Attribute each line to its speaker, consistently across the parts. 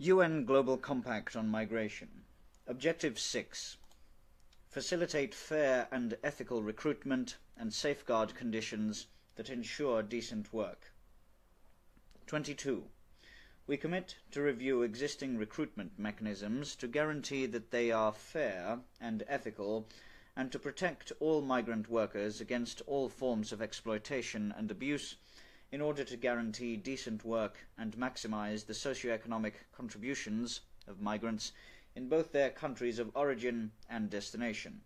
Speaker 1: UN Global Compact on Migration. Objective 6. Facilitate fair and ethical recruitment and safeguard conditions that ensure decent work. 22. We commit to review existing recruitment mechanisms to guarantee that they are fair and ethical, and to protect all migrant workers against all forms of exploitation and abuse, in order to guarantee decent work and maximize the socio-economic contributions of migrants in both their countries of origin and destination.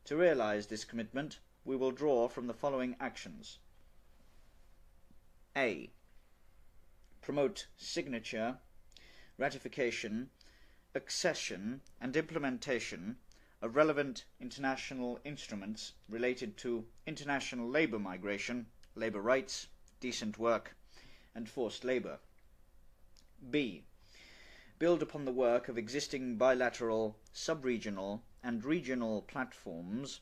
Speaker 1: To realize this commitment, we will draw from the following actions. A. Promote signature, ratification, accession and implementation of relevant international instruments related to international labour migration, labour rights, decent work, and forced labour. B. Build upon the work of existing bilateral, sub-regional, and regional platforms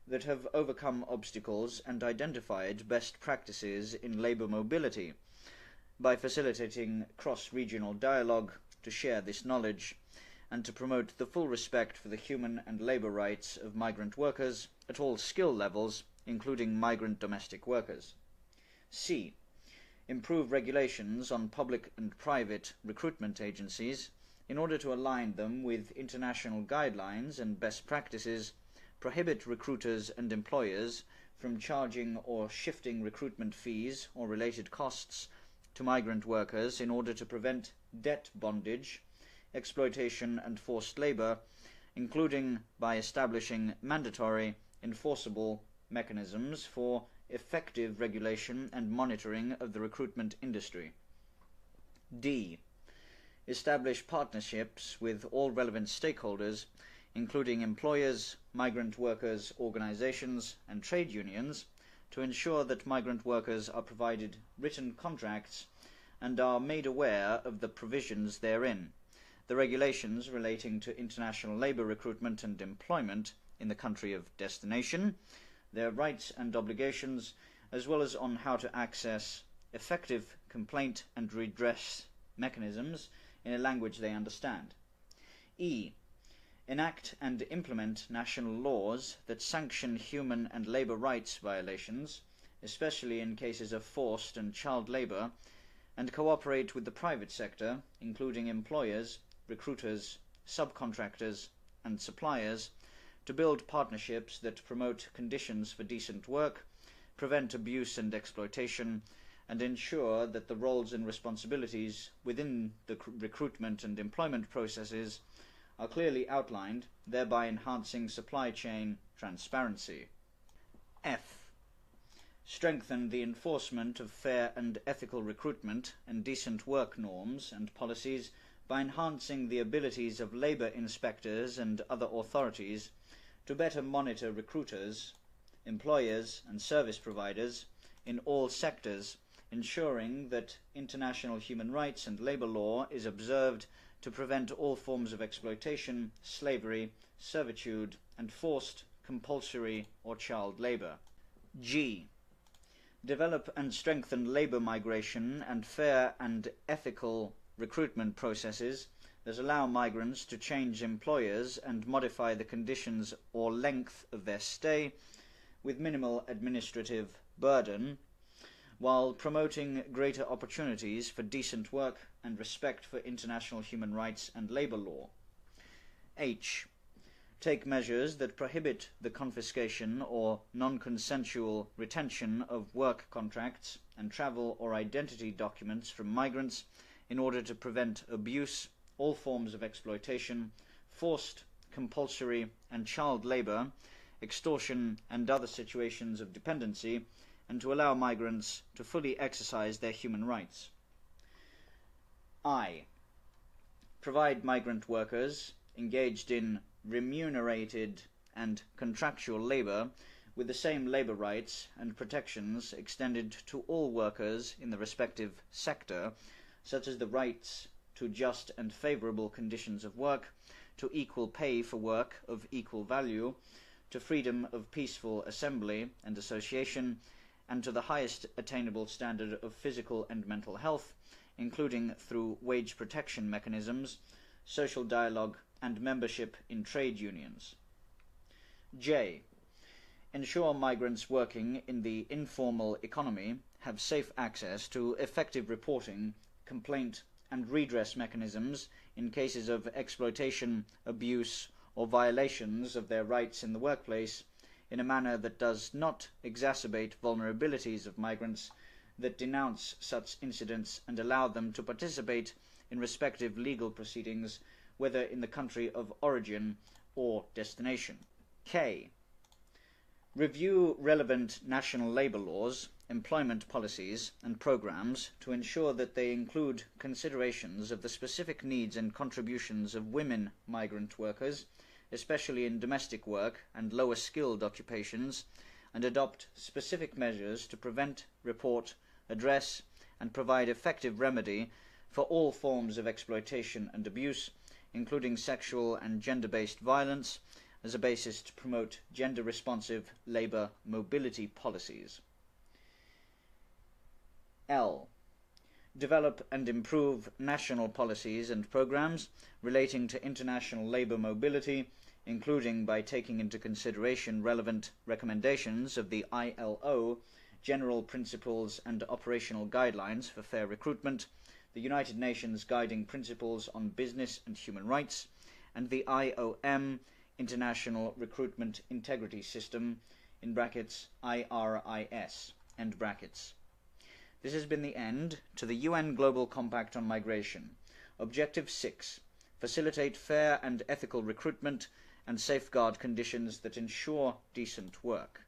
Speaker 1: that have overcome obstacles and identified best practices in labour mobility, by facilitating cross-regional dialogue to share this knowledge and to promote the full respect for the human and labour rights of migrant workers at all skill levels, including migrant domestic workers. C. Improve regulations on public and private recruitment agencies in order to align them with international guidelines and best practices, prohibit recruiters and employers from charging or shifting recruitment fees or related costs to migrant workers in order to prevent debt bondage, exploitation and forced labour, including by establishing mandatory, enforceable mechanisms for effective regulation and monitoring of the recruitment industry. D. Establish partnerships with all relevant stakeholders, including employers, migrant workers' organisations and trade unions, to ensure that migrant workers are provided written contracts and are made aware of the provisions therein, the regulations relating to international labour recruitment and employment in the country of destination, their rights and obligations, as well as on how to access effective complaint and redress mechanisms in a language they understand. E. Enact and implement national laws that sanction human and labour rights violations, especially in cases of forced and child labour, and cooperate with the private sector, including employers, recruiters, subcontractors, and suppliers, to build partnerships that promote conditions for decent work, prevent abuse and exploitation, and ensure that the roles and responsibilities within the recruitment and employment processes are clearly outlined, thereby enhancing supply chain transparency. F. Strengthen the enforcement of fair and ethical recruitment and decent work norms and policies by enhancing the abilities of labour inspectors and other authorities to better monitor recruiters, employers and service providers in all sectors, ensuring that international human rights and labour law is observed to prevent all forms of exploitation, slavery, servitude, and forced, compulsory or child labour. G. Develop and strengthen labour migration and fair and ethical recruitment processes that allow migrants to change employers and modify the conditions or length of their stay with minimal administrative burden, while promoting greater opportunities for decent work and respect for international human rights and labour law. H. Take measures that prohibit the confiscation or non-consensual retention of work contracts and travel or identity documents from migrants in order to prevent abuse, all forms of exploitation, forced, compulsory and child labour, extortion and other situations of dependency, and to allow migrants to fully exercise their human rights. I. Provide migrant workers engaged in remunerated and contractual labour with the same labour rights and protections extended to all workers in the respective sector, such as the rights to just and favourable conditions of work, to equal pay for work of equal value, to freedom of peaceful assembly and association, and to the highest attainable standard of physical and mental health, including through wage protection mechanisms, social dialogue, and membership in trade unions. J. Ensure migrants working in the informal economy have safe access to effective reporting, complaint, and redress mechanisms in cases of exploitation, abuse, or violations of their rights in the workplace in a manner that does not exacerbate vulnerabilities of migrants, that denounce such incidents and allow them to participate in respective legal proceedings, whether in the country of origin or destination. K. Review relevant national labour laws, employment policies, and programmes to ensure that they include considerations of the specific needs and contributions of women migrant workers, especially in domestic work and lower skilled occupations, and adopt specific measures to prevent, report, address, and provide effective remedy for all forms of exploitation and abuse, including sexual and gender-based violence, as a basis to promote gender-responsive labour mobility policies. L. Develop and improve national policies and programmes relating to international labour mobility, including by taking into consideration relevant recommendations of the ILO, General Principles and Operational Guidelines for Fair Recruitment, the United Nations Guiding Principles on Business and Human Rights, and the IOM, International Recruitment Integrity System, in brackets IRIS, end brackets. This has been the end to the UN Global Compact on Migration. Objective 6. Facilitate fair and ethical recruitment and safeguard conditions that ensure decent work.